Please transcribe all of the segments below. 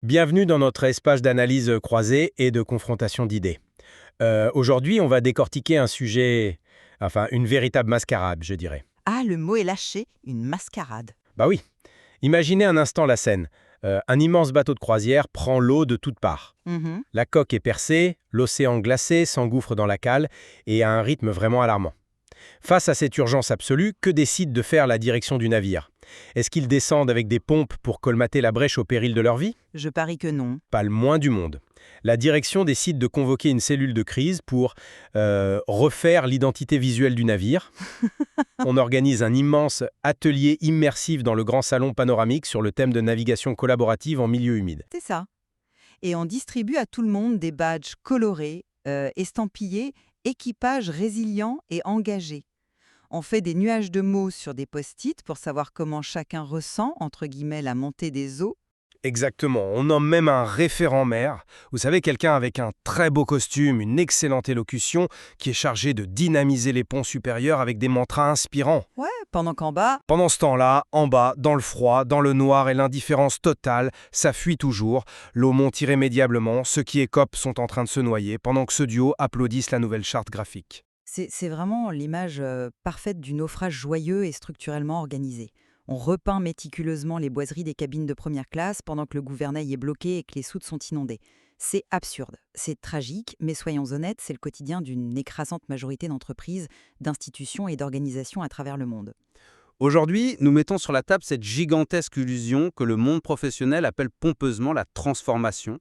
Bienvenue dans notre espace d'analyse croisée et de confrontation d'idées. Aujourd'hui, on va décortiquer un sujet, enfin une véritable mascarade, je dirais. Ah, le mot est lâché, une mascarade. Bah oui, imaginez un instant la scène. Un immense bateau de croisière prend l'eau de toutes parts. Mhm. La coque est percée, l'océan glacé s'engouffre dans la cale et à un rythme vraiment alarmant. Face à cette urgence absolue, que décide de faire la direction du navire? Est-ce qu'ils descendent avec des pompes pour colmater la brèche au péril de leur vie? Je parie que non. Pas le moins du monde. La direction décide de convoquer une cellule de crise pour refaire l'identité visuelle du navire. On organise un immense atelier immersif dans le grand salon panoramique sur le thème de navigation collaborative en milieu humide. C'est ça. Et on distribue à tout le monde des badges colorés, estampillés, équipage résilient et engagé. On fait des nuages de mots sur des post-it pour savoir comment chacun ressent, entre guillemets, la montée des eaux. Exactement, on nomme même un référent maire. Vous savez, quelqu'un avec un très beau costume, une excellente élocution, qui est chargé de dynamiser les ponts supérieurs avec des mantras inspirants. Ouais, pendant qu'en bas, Pendant ce temps-là, en bas, dans le froid, dans le noir et l'indifférence totale, ça fuit toujours. L'eau monte irrémédiablement, ceux qui écopent sont en train de se noyer, pendant que ce duo applaudissent la nouvelle charte graphique. c'est vraiment l'image parfaite du naufrage joyeux et structurellement organisé. On repeint méticuleusement les boiseries des cabines de première classe pendant que le gouvernail est bloqué et que les soutes sont inondées. C'est absurde, c'est tragique, mais soyons honnêtes, c'est le quotidien d'une écrasante majorité d'entreprises, d'institutions et d'organisations à travers le monde. Aujourd'hui, nous mettons sur la table cette gigantesque illusion que le monde professionnel appelle pompeusement la transformation.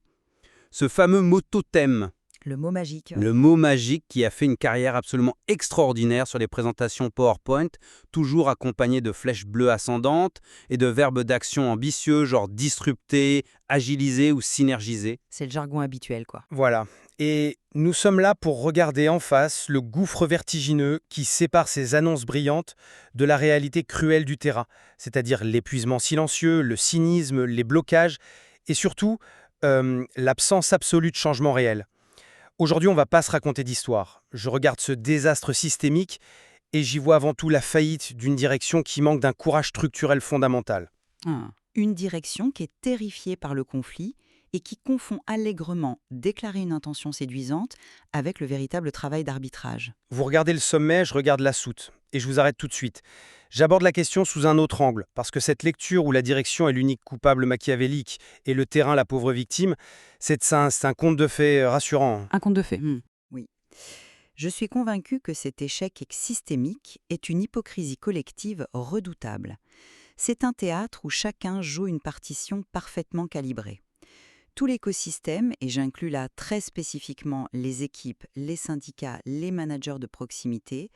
Ce fameux mot totem, Le mot magique, le mot magique qui a fait une carrière absolument extraordinaire sur les présentations PowerPoint, toujours accompagné de flèches bleues ascendantes et de verbes d'action ambitieux genre disrupter, agiliser ou synergiser. c'est le jargon habituel, quoi. Voilà. Et nous sommes là pour regarder en face le gouffre vertigineux qui sépare ces annonces brillantes de la réalité cruelle du terrain, c'est-à-dire l'épuisement silencieux, le cynisme, les blocages et surtout l'absence absolue de changement réel. Aujourd'hui, on ne va pas se raconter d'histoire. Je regarde ce désastre systémique et j'y vois avant tout la faillite d'une direction qui manque d'un courage structurel fondamental. Une direction qui est terrifiée par le conflit et qui confond allègrement déclarer une intention séduisante avec le véritable travail d'arbitrage. Vous regardez le sommet, je regarde la soute. Et je vous arrête tout de suite. J'aborde la question sous un autre angle, parce que cette lecture où la direction est l'unique coupable machiavélique et le terrain la pauvre victime, c'est un conte de fées rassurant. Un conte de fées. Oui. Je suis convaincue que cet échec systémique est une hypocrisie collective redoutable. C'est un théâtre où chacun joue une partition parfaitement calibrée. Tout l'écosystème, et j'inclus là très spécifiquement les équipes, les syndicats, les managers de proximité,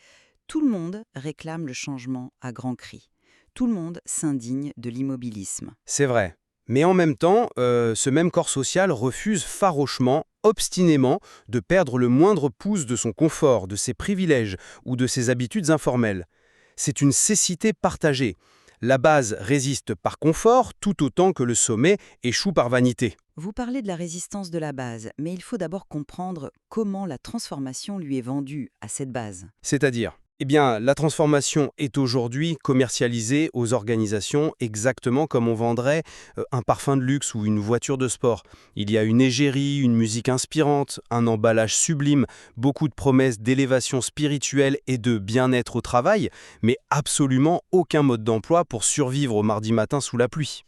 tout le monde réclame le changement à grands cris. Tout le monde s'indigne de l'immobilisme. C'est vrai. Mais en même temps, ce même corps social refuse farouchement, obstinément, de perdre le moindre pouce de son confort, de ses privilèges ou de ses habitudes informelles. C'est une cécité partagée. La base résiste par confort tout autant que le sommet échoue par vanité. Vous parlez de la résistance de la base, mais il faut d'abord comprendre comment la transformation lui est vendue à cette base. C'est-à-dire, eh bien, la transformation est aujourd'hui commercialisée aux organisations exactement comme on vendrait un parfum de luxe ou une voiture de sport. Il y a une égérie, une musique inspirante, un emballage sublime, beaucoup de promesses d'élévation spirituelle et de bien-être au travail, mais absolument aucun mode d'emploi pour survivre au mardi matin sous la pluie.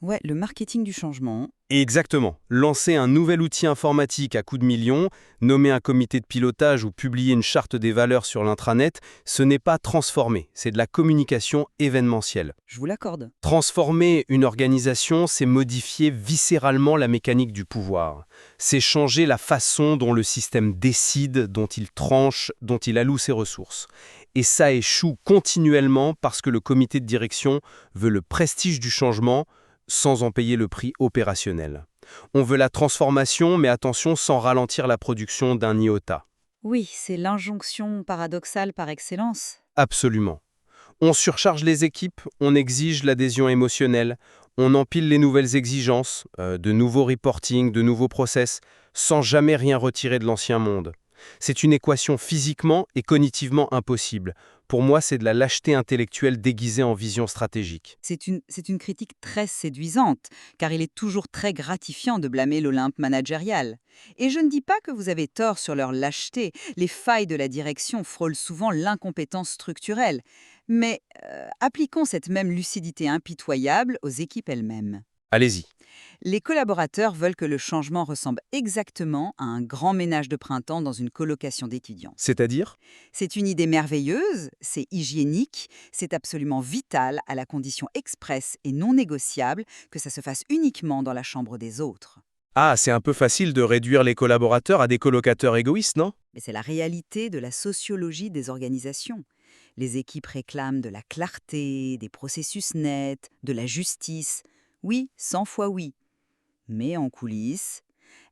Ouais, le marketing du changement. Et exactement. Lancer un nouvel outil informatique à coups de millions, nommer un comité de pilotage ou publier une charte des valeurs sur l'intranet, ce n'est pas transformer, c'est de la communication événementielle. Je vous l'accorde. Transformer une organisation, c'est modifier viscéralement la mécanique du pouvoir. C'est changer la façon dont le système décide, dont il tranche, dont il alloue ses ressources. Et ça échoue continuellement parce que le comité de direction veut le prestige du changement, sans en payer le prix opérationnel. On veut la transformation, mais attention, sans ralentir la production d'un iota. Oui, c'est l'injonction paradoxale par excellence. Absolument. On surcharge les équipes, on exige l'adhésion émotionnelle, on empile les nouvelles exigences, de nouveaux reporting, de nouveaux process, sans jamais rien retirer de l'ancien monde. C'est une équation physiquement et cognitivement impossible. Pour moi, c'est de la lâcheté intellectuelle déguisée en vision stratégique. C'est une critique très séduisante, car il est toujours très gratifiant de blâmer l'Olympe managérial. Et je ne dis pas que vous avez tort sur leur lâcheté. Les failles de la direction frôlent souvent l'incompétence structurelle. Mais appliquons cette même lucidité impitoyable aux équipes elles-mêmes. Allez-y. Les collaborateurs veulent que le changement ressemble exactement à un grand ménage de printemps dans une colocation d'étudiants. C'est-à-dire? C'est une idée merveilleuse, c'est hygiénique, c'est absolument vital à la condition expresse et non négociable que ça se fasse uniquement dans la chambre des autres. Ah, c'est un peu facile de réduire les collaborateurs à des colocateurs égoïstes, non? Mais c'est la réalité de la sociologie des organisations. Les équipes réclament de la clarté, des processus nets, de la justice. Oui, 100 fois oui. Mais en coulisses,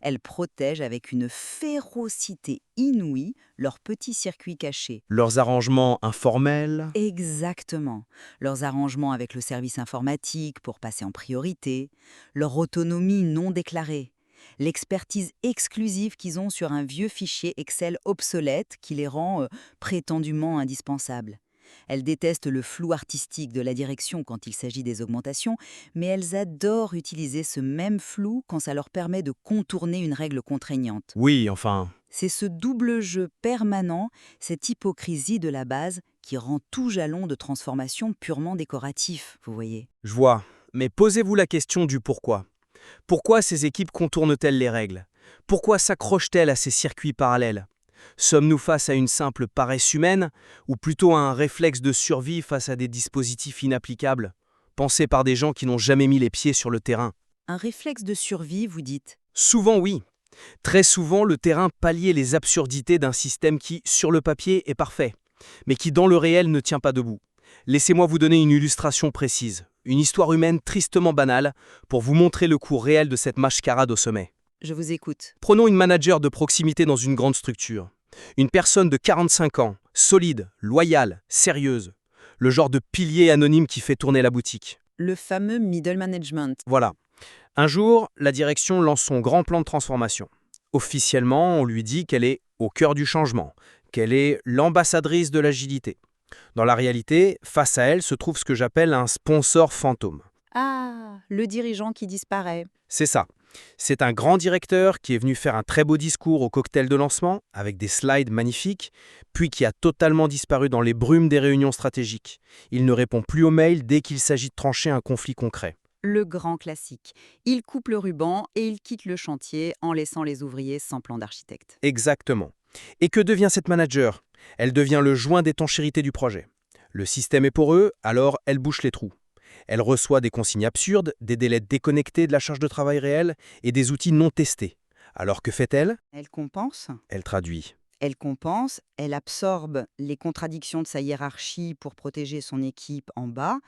elles protègent avec une férocité inouïe leurs petits circuits cachés. Leurs arrangements informels. Exactement. Leurs arrangements avec le service informatique pour passer en priorité, leur autonomie non déclarée, l'expertise exclusive qu'ils ont sur un vieux fichier Excel obsolète qui les rend prétendument indispensables. Elles détestent le flou artistique de la direction quand il s'agit des augmentations, mais elles adorent utiliser ce même flou quand ça leur permet de contourner une règle contraignante. Oui, enfin... C'est ce double jeu permanent, cette hypocrisie de la base, qui rend tout jalon de transformation purement décoratif, vous voyez. Je vois. Mais posez-vous la question du pourquoi. Pourquoi ces équipes contournent-elles les règles? Pourquoi s'accrochent-elles à ces circuits parallèles? Sommes-nous face à une simple paresse humaine, ou plutôt à un réflexe de survie face à des dispositifs inapplicables, pensés par des gens qui n'ont jamais mis les pieds sur le terrain? Un réflexe de survie, vous dites. Souvent oui. Très souvent, le terrain palliait les absurdités d'un système qui, sur le papier, est parfait, mais qui, dans le réel, ne tient pas debout. Laissez-moi vous donner une illustration précise, une histoire humaine tristement banale, pour vous montrer le coût réel de cette mascarade au sommet. Je vous écoute. Prenons une manager de proximité dans une grande structure. Une personne de 45 ans, solide, loyale, sérieuse. Le genre de pilier anonyme qui fait tourner la boutique. Le fameux middle management. Voilà. Un jour, la direction lance son grand plan de transformation. Officiellement, on lui dit qu'elle est au cœur du changement, qu'elle est l'ambassadrice de l'agilité. Dans la réalité, face à elle se trouve ce que j'appelle un sponsor fantôme. Ah, le dirigeant qui disparaît. C'est ça. C'est un grand directeur qui est venu faire un très beau discours au cocktail de lancement, avec des slides magnifiques, puis qui a totalement disparu dans les brumes des réunions stratégiques. Il ne répond plus aux mails dès qu'il s'agit de trancher un conflit concret. Le grand classique. Il coupe le ruban et il quitte le chantier en laissant les ouvriers sans plan d'architecte. Exactement. Et que devient cette manager? Elle devient le joint d'étanchéité du projet. Le système est poreux, alors elle bouche les trous. Elle reçoit des consignes absurdes, des délais déconnectés de la charge de travail réelle et des outils non testés. Alors que fait-elle? Elle compense. Elle traduit. Elle compense, elle absorbe les contradictions de sa hiérarchie pour protéger son équipe en bas,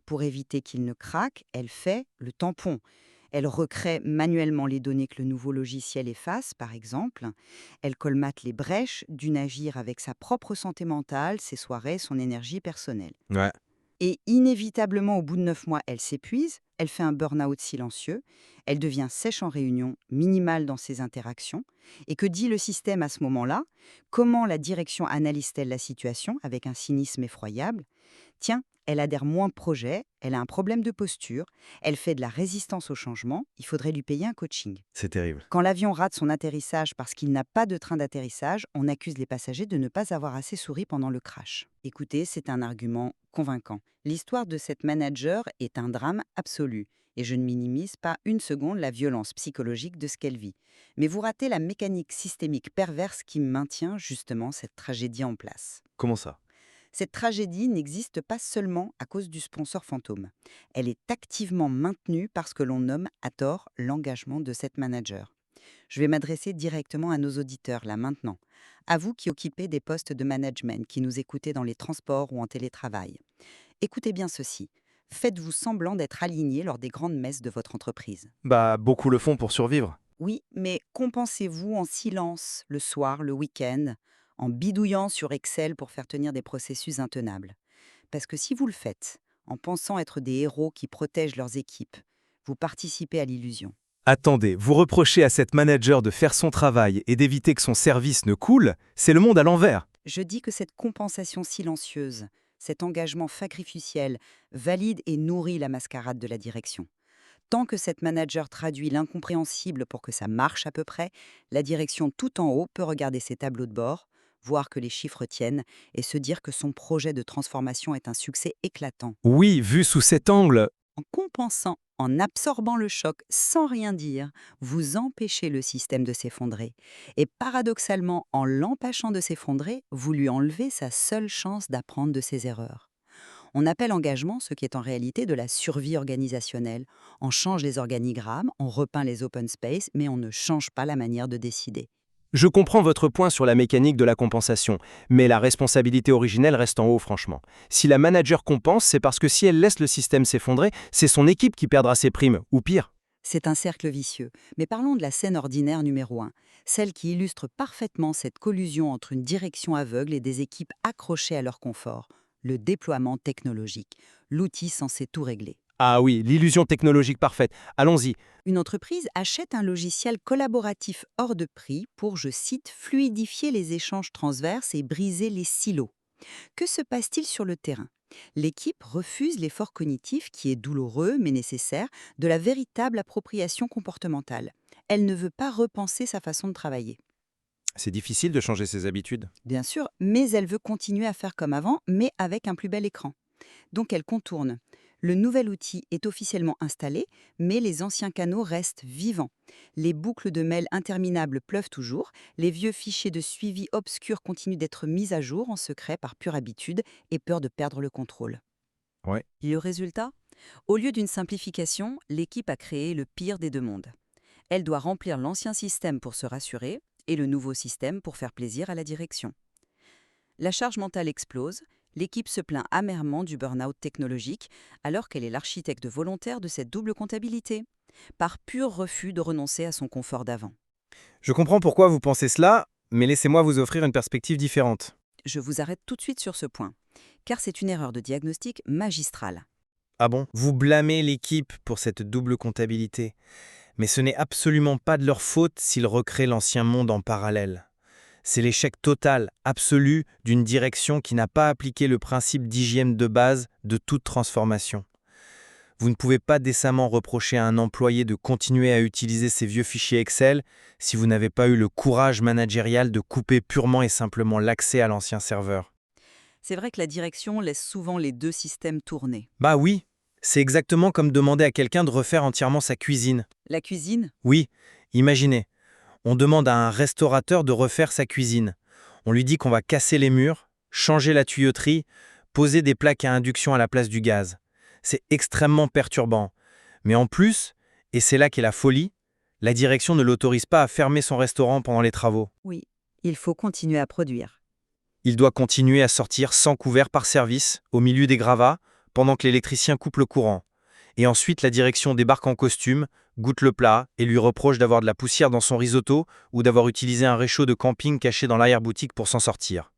pour éviter qu'il ne craque, elle fait le tampon. Elle recrée manuellement les données que le nouveau logiciel efface, par exemple. Elle colmate les brèches du navire avec sa propre santé mentale, ses soirées, son énergie personnelle. Ouais. Et inévitablement, au bout de 9 mois, elle s'épuise, elle fait un burn-out silencieux, elle devient sèche en réunion, minimale dans ses interactions. Et que dit le système à ce moment-là? Comment la direction analyse-t-elle la situation avec un cynisme effroyable? Tiens, elle adhère moins au projet, elle a un problème de posture, elle fait de la résistance au changement, il faudrait lui payer un coaching. C'est terrible. Quand l'avion rate son atterrissage parce qu'il n'a pas de train d'atterrissage, on accuse les passagers de ne pas avoir assez souri pendant le crash. Écoutez, c'est un argument convaincant. L'histoire de cette manager est un drame absolu. Et je ne minimise pas une seconde la violence psychologique de ce qu'elle vit. Mais vous ratez la mécanique systémique perverse qui maintient justement cette tragédie en place. Comment ça? Cette tragédie n'existe pas seulement à cause du sponsor fantôme. Elle est activement maintenue parce que l'on nomme à tort l'engagement de cette manager. Je vais m'adresser directement à nos auditeurs là maintenant. À vous qui occupez des postes de management, qui nous écoutez dans les transports ou en télétravail. Écoutez bien ceci. Faites-vous semblant d'être aligné lors des grandes messes de votre entreprise. Beaucoup le font pour survivre. Oui, mais compensez-vous en silence, le soir, le week-end, en bidouillant sur Excel pour faire tenir des processus intenables. Parce que si vous le faites, en pensant être des héros qui protègent leurs équipes, vous participez à l'illusion. Attendez, vous reprochez à cette manager de faire son travail et d'éviter que son service ne coule? C'est le monde à l'envers. Je dis que cette compensation silencieuse, cet engagement sacrificiel, valide et nourrit la mascarade de la direction. Tant que cette manager traduit l'incompréhensible pour que ça marche à peu près, la direction tout en haut peut regarder ses tableaux de bord, voir que les chiffres tiennent et se dire que son projet de transformation est un succès éclatant. Oui, vu sous cet angle, En compensant, en absorbant le choc sans rien dire, vous empêchez le système de s'effondrer. Et paradoxalement, en l'empêchant de s'effondrer, vous lui enlevez sa seule chance d'apprendre de ses erreurs. On appelle engagement ce qui est en réalité de la survie organisationnelle. On change les organigrammes, on repeint les open space, mais on ne change pas la manière de décider. je comprends votre point sur la mécanique de la compensation, mais la responsabilité originelle reste en haut, franchement. Si la manager compense, c'est parce que si elle laisse le système s'effondrer, c'est son équipe qui perdra ses primes, ou pire. C'est un cercle vicieux. Mais parlons de la scène ordinaire numéro 1, celle qui illustre parfaitement cette collusion entre une direction aveugle et des équipes accrochées à leur confort, le déploiement technologique, l'outil censé tout régler. Ah oui, l'illusion technologique parfaite. Allons-y. Une entreprise achète un logiciel collaboratif hors de prix pour, je cite, fluidifier les échanges transverses et briser les silos. Que se passe-t-il sur le terrain? L'équipe refuse l'effort cognitif qui est douloureux mais nécessaire de la véritable appropriation comportementale. Elle ne veut pas repenser sa façon de travailler. C'est difficile de changer ses habitudes. Bien sûr, mais elle veut continuer à faire comme avant, mais avec un plus bel écran. Donc elle contourne. Le nouvel outil est officiellement installé, mais les anciens canaux restent vivants. Les boucles de mails interminables pleuvent toujours, les vieux fichiers de suivi obscurs continuent d'être mis à jour en secret par pure habitude et peur de perdre le contrôle. Ouais. Le résultat? Au lieu d'une simplification, l'équipe a créé le pire des deux mondes. Elle doit remplir l'ancien système pour se rassurer et le nouveau système pour faire plaisir à la direction. La charge mentale explose, l'équipe se plaint amèrement du burn-out technologique alors qu'elle est l'architecte volontaire de cette double comptabilité, par pur refus de renoncer à son confort d'avant. Je comprends pourquoi vous pensez cela, mais laissez-moi vous offrir une perspective différente. Je vous arrête tout de suite sur ce point, car c'est une erreur de diagnostic magistrale. Ah bon? Vous blâmez l'équipe pour cette double comptabilité. Mais ce n'est absolument pas de leur faute s'ils recréent l'ancien monde en parallèle. C'est l'échec total, absolu, d'une direction qui n'a pas appliqué le principe d'hygiène de base de toute transformation. Vous ne pouvez pas décemment reprocher à un employé de continuer à utiliser ces vieux fichiers Excel si vous n'avez pas eu le courage managérial de couper purement et simplement l'accès à l'ancien serveur. C'est vrai que la direction laisse souvent les deux systèmes tourner. Bah oui, c'est exactement comme demander à quelqu'un de refaire entièrement sa cuisine. La cuisine? Oui, imaginez, on demande à un restaurateur de refaire sa cuisine. On lui dit qu'on va casser les murs, changer la tuyauterie, poser des plaques à induction à la place du gaz. C'est extrêmement perturbant. Mais en plus, et c'est là qu'est la folie, la direction ne l'autorise pas à fermer son restaurant pendant les travaux. Oui, il faut continuer à produire. Il doit continuer à sortir sans couvert par service, au milieu des gravats, pendant que l'électricien coupe le courant. Et ensuite, la direction débarque en costume, goûte le plat et lui reproche d'avoir de la poussière dans son risotto ou d'avoir utilisé un réchaud de camping caché dans l'arrière-boutique pour s'en sortir.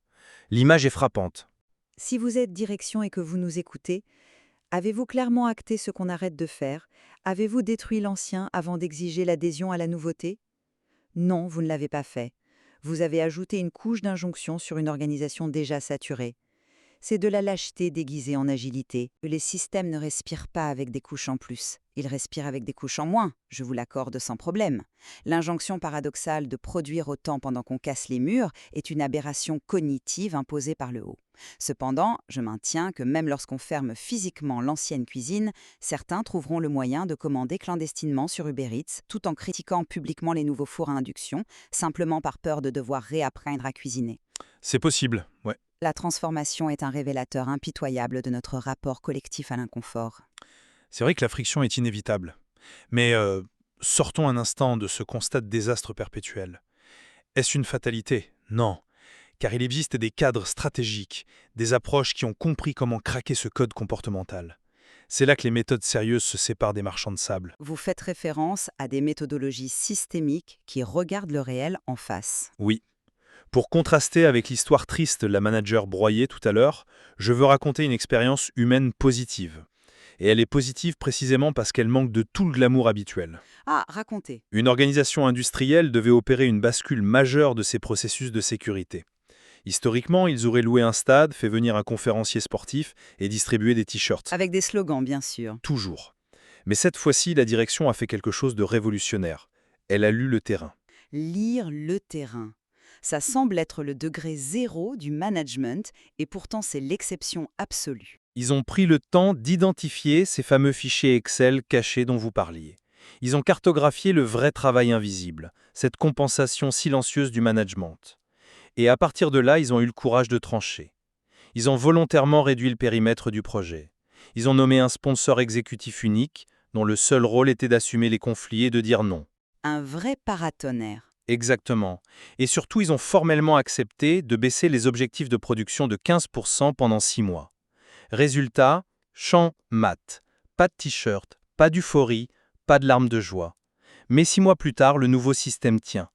L'image est frappante. Si vous êtes direction et que vous nous écoutez, avez-vous clairement acté ce qu'on arrête de faire? Avez-vous détruit l'ancien avant d'exiger l'adhésion à la nouveauté? Non, vous ne l'avez pas fait. Vous avez ajouté une couche d'injonction sur une organisation déjà saturée. C'est de la lâcheté déguisée en agilité. Les systèmes ne respirent pas avec des couches en plus. Ils respirent avec des couches en moins, je vous l'accorde sans problème. L'injonction paradoxale de produire autant pendant qu'on casse les murs est une aberration cognitive imposée par le haut. Cependant, je maintiens que même lorsqu'on ferme physiquement l'ancienne cuisine, certains trouveront le moyen de commander clandestinement sur Uber Eats, tout en critiquant publiquement les nouveaux fours à induction, simplement par peur de devoir réapprendre à cuisiner. C'est possible, ouais. La transformation est un révélateur impitoyable de notre rapport collectif à l'inconfort. C'est vrai que la friction est inévitable. Mais sortons un instant de ce constat de désastre perpétuel. Est-ce une fatalité? Non. Car il existe des cadres stratégiques, des approches qui ont compris comment craquer ce code comportemental. C'est là que les méthodes sérieuses se séparent des marchands de sable. Vous faites référence à des méthodologies systémiques qui regardent le réel en face. Oui. Pour contraster avec l'histoire triste de la manager broyée tout à l'heure, je veux raconter une expérience humaine positive. Et elle est positive précisément parce qu'elle manque de tout le glamour habituel. Ah, racontez. Une organisation industrielle devait opérer une bascule majeure de ses processus de sécurité. Historiquement, ils auraient loué un stade, fait venir un conférencier sportif et distribué des t-shirts. Avec des slogans, bien sûr. Toujours. Mais cette fois-ci, la direction a fait quelque chose de révolutionnaire. Elle a lu le terrain. Lire le terrain. Ça semble être le degré zéro du management, et pourtant c'est l'exception absolue. Ils ont pris le temps d'identifier ces fameux fichiers Excel cachés dont vous parliez. Ils ont cartographié le vrai travail invisible, cette compensation silencieuse du management. Et à partir de là, ils ont eu le courage de trancher. Ils ont volontairement réduit le périmètre du projet. Ils ont nommé un sponsor exécutif unique, dont le seul rôle était d'assumer les conflits et de dire non. Un vrai paratonnerre. Exactement. Et surtout, ils ont formellement accepté de baisser les objectifs de production de 15% pendant 6 mois. Résultat, champ mat. Pas de t-shirt, pas d'euphorie, pas de larmes de joie. Mais 6 mois plus tard, le nouveau système tient.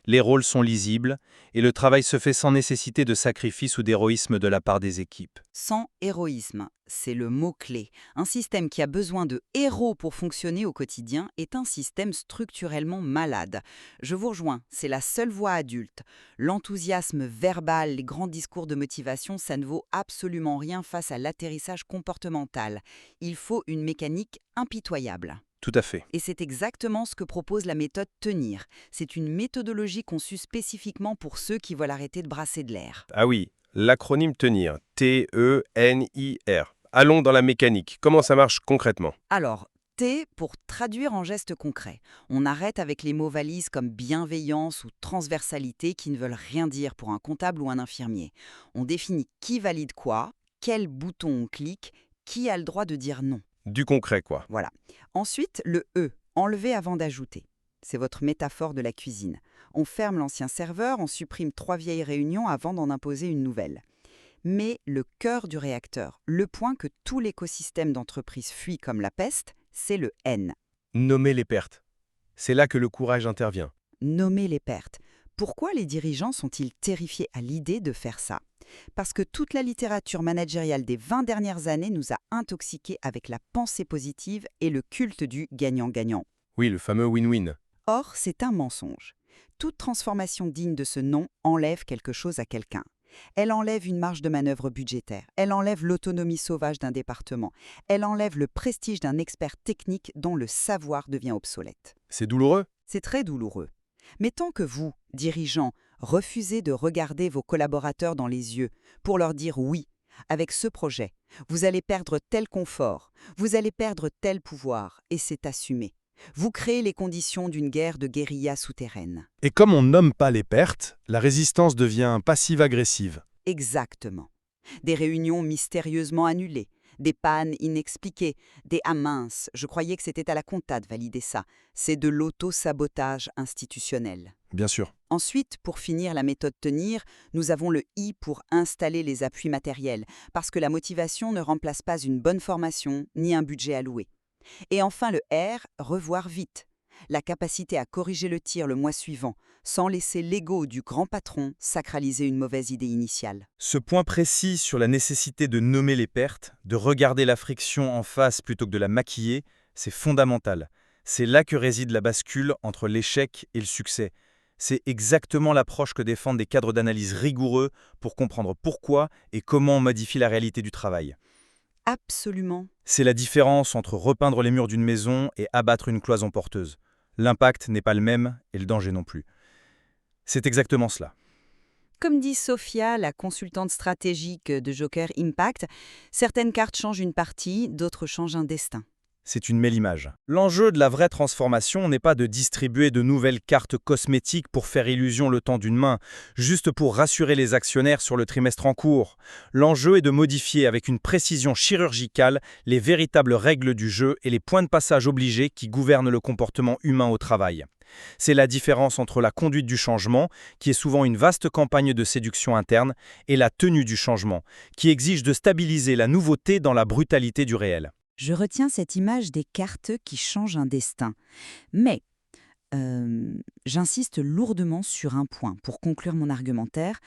Les rôles sont lisibles et le travail se fait sans nécessité de sacrifice ou d'héroïsme de la part des équipes. Sans héroïsme, c'est le mot-clé. Un système qui a besoin de héros pour fonctionner au quotidien est un système structurellement malade. Je vous rejoins, c'est la seule voie adulte. L'enthousiasme verbal, les grands discours de motivation, ça ne vaut absolument rien face à l'atterrissage comportemental. Il faut une mécanique impitoyable. Tout à fait. Et c'est exactement ce que propose la méthode Tenir. C'est une méthodologie conçue spécifiquement pour ceux qui veulent arrêter de brasser de l'air. Ah oui, l'acronyme TENIR, T-E-N-I-R. Allons dans la mécanique. Comment ça marche concrètement? Alors, T pour traduire en gestes concrets. On arrête avec les mots valises comme bienveillance ou transversalité qui ne veulent rien dire pour un comptable ou un infirmier. On définit qui valide quoi, quel bouton on clique, qui a le droit de dire non. Du concret, quoi. Voilà. Ensuite, le E, enlever avant d'ajouter. C'est votre métaphore de la cuisine. On ferme l'ancien serveur, on supprime 3 vieilles réunions avant d'en imposer une nouvelle. Mais le cœur du réacteur, le point que tout l'écosystème d'entreprise fuit comme la peste, c'est le N. Nommer les pertes. C'est là que le courage intervient. Nommer les pertes. Pourquoi les dirigeants sont-ils terrifiés à l'idée de faire ça? Parce que toute la littérature managériale des 20 dernières années nous a intoxiqués avec la pensée positive et le culte du gagnant-gagnant. Oui, le fameux win-win. Or, c'est un mensonge. Toute transformation digne de ce nom enlève quelque chose à quelqu'un. Elle enlève une marge de manœuvre budgétaire, elle enlève l'autonomie sauvage d'un département, elle enlève le prestige d'un expert technique dont le savoir devient obsolète. C'est douloureux? C'est très douloureux. Mais tant que vous, dirigeants, refusez de regarder vos collaborateurs dans les yeux pour leur dire oui, avec ce projet, vous allez perdre tel confort, vous allez perdre tel pouvoir, et c'est assumé. Vous créez les conditions d'une guerre de guérilla souterraine. Et comme on nomme pas les pertes, la résistance devient passive-agressive. Exactement. Des réunions mystérieusement annulées, des pannes inexpliquées, des « ah mince, je croyais que c'était à la compta de valider ça ». C'est de l'auto-sabotage institutionnel. Bien sûr. Ensuite, pour finir la méthode Tenir, nous avons le I pour installer les appuis matériels, parce que la motivation ne remplace pas une bonne formation ni un budget alloué. Et enfin le R, revoir vite. La capacité à corriger le tir le mois suivant, sans laisser l'ego du grand patron sacraliser une mauvaise idée initiale. Ce point précis sur la nécessité de nommer les pertes, de regarder la friction en face plutôt que de la maquiller, c'est fondamental. C'est là que réside la bascule entre l'échec et le succès. C'est exactement l'approche que défendent des cadres d'analyse rigoureux pour comprendre pourquoi et comment on modifie la réalité du travail. Absolument. C'est la différence entre repeindre les murs d'une maison et abattre une cloison porteuse. L'impact n'est pas le même et le danger non plus. C'est exactement cela. Comme dit Sophia, la consultante stratégique de Joker Impact, certaines cartes changent une partie, d'autres changent un destin. C'est une belle image. L'enjeu de la vraie transformation n'est pas de distribuer de nouvelles cartes cosmétiques pour faire illusion le temps d'une main, juste pour rassurer les actionnaires sur le trimestre en cours. L'enjeu est de modifier avec une précision chirurgicale les véritables règles du jeu et les points de passage obligés qui gouvernent le comportement humain au travail. C'est la différence entre la conduite du changement, qui est souvent une vaste campagne de séduction interne, et la tenue du changement, qui exige de stabiliser la nouveauté dans la brutalité du réel. Je retiens cette image des cartes qui changent un destin. Mais j'insiste lourdement sur un point pour conclure mon argumentaire.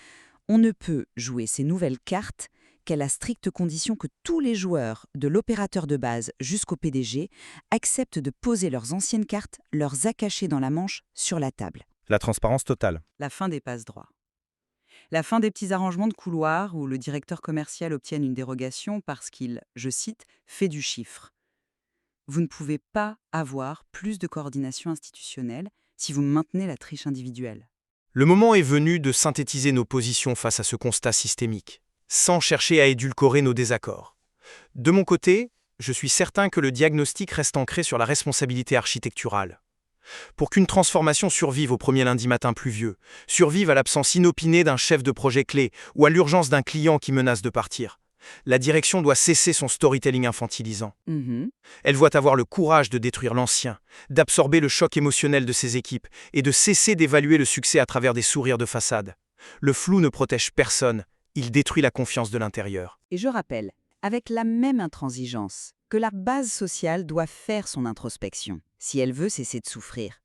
On ne peut jouer ces nouvelles cartes qu'à la stricte condition que tous les joueurs, de l'opérateur de base jusqu'au PDG, acceptent de poser leurs anciennes cartes, leurs à cacher dans la manche, sur la table. La transparence totale. La fin des passe-droits. La fin des petits arrangements de couloir où le directeur commercial obtienne une dérogation parce qu'il, je cite, fait du chiffre. Vous ne pouvez pas avoir plus de coordination institutionnelle si vous maintenez la triche individuelle. Le moment est venu de synthétiser nos positions face à ce constat systémique, sans chercher à édulcorer nos désaccords. De mon côté, je suis certain que le diagnostic reste ancré sur la responsabilité architecturale. Pour qu'une transformation survive au premier lundi matin pluvieux, survive à l'absence inopinée d'un chef de projet clé ou à l'urgence d'un client qui menace de partir, la direction doit cesser son storytelling infantilisant. Elle doit avoir le courage de détruire l'ancien, d'absorber le choc émotionnel de ses équipes et de cesser d'évaluer le succès à travers des sourires de façade. Le flou ne protège personne, il détruit la confiance de l'intérieur. Et je rappelle, avec la même intransigeance, que la base sociale doit faire son introspection, si elle veut cesser de souffrir.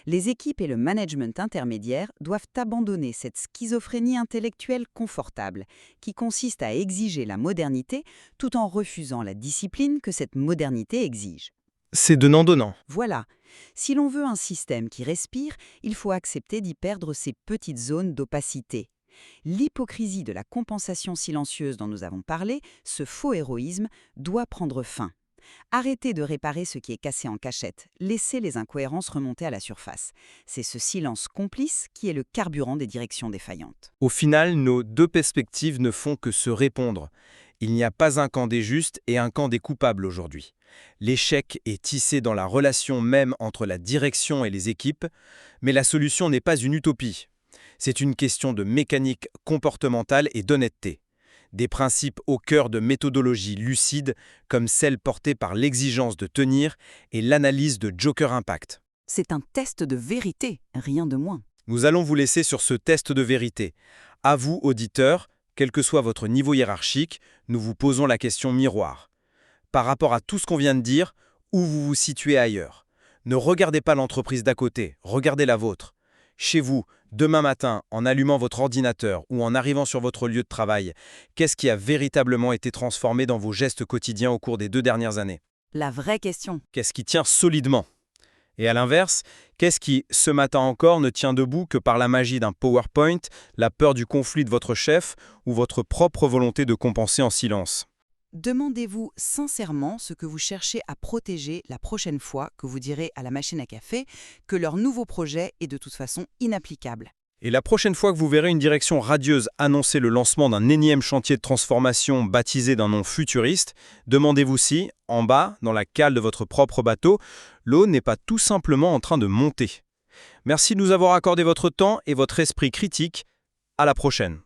Les équipes et le management intermédiaire doivent abandonner cette schizophrénie intellectuelle confortable, qui consiste à exiger la modernité tout en refusant la discipline que cette modernité exige. C'est donnant-donnant. Voilà, si l'on veut un système qui respire, il faut accepter d'y perdre ces petites zones d'opacité. L'hypocrisie de la compensation silencieuse dont nous avons parlé, ce faux héroïsme, doit prendre fin. Arrêtez de réparer ce qui est cassé en cachette, laissez les incohérences remonter à la surface. C'est ce silence complice qui est le carburant des directions défaillantes. Au final, nos deux perspectives ne font que se répondre. Il n'y a pas un camp des justes et un camp des coupables aujourd'hui. L'échec est tissé dans la relation même entre la direction et les équipes, mais la solution n'est pas une utopie. C'est une question de mécanique comportementale et d'honnêteté. Des principes au cœur de méthodologies lucides comme celle portée par l'exigence de tenir et l'analyse de Joker Impact. C'est un test de vérité, rien de moins. Nous allons vous laisser sur ce test de vérité. À vous, auditeurs, quel que soit votre niveau hiérarchique, nous vous posons la question miroir. Par rapport à tout ce qu'on vient de dire, où vous vous situez ailleurs? Ne regardez pas l'entreprise d'à côté, regardez la vôtre. Chez vous, demain matin, en allumant votre ordinateur ou en arrivant sur votre lieu de travail, qu'est-ce qui a véritablement été transformé dans vos gestes quotidiens au cours des 2 dernières années? La vraie question. Qu'est-ce qui tient solidement? Et à l'inverse, qu'est-ce qui, ce matin encore, ne tient debout que par la magie d'un PowerPoint, la peur du conflit de votre chef ou votre propre volonté de compenser en silence? Demandez-vous sincèrement ce que vous cherchez à protéger la prochaine fois que vous direz à la machine à café que leur nouveau projet est de toute façon inapplicable. Et la prochaine fois que vous verrez une direction radieuse annoncer le lancement d'un énième chantier de transformation baptisé d'un nom futuriste, demandez-vous si, en bas, dans la cale de votre propre bateau, l'eau n'est pas tout simplement en train de monter. Merci de nous avoir accordé votre temps et votre esprit critique. À la prochaine.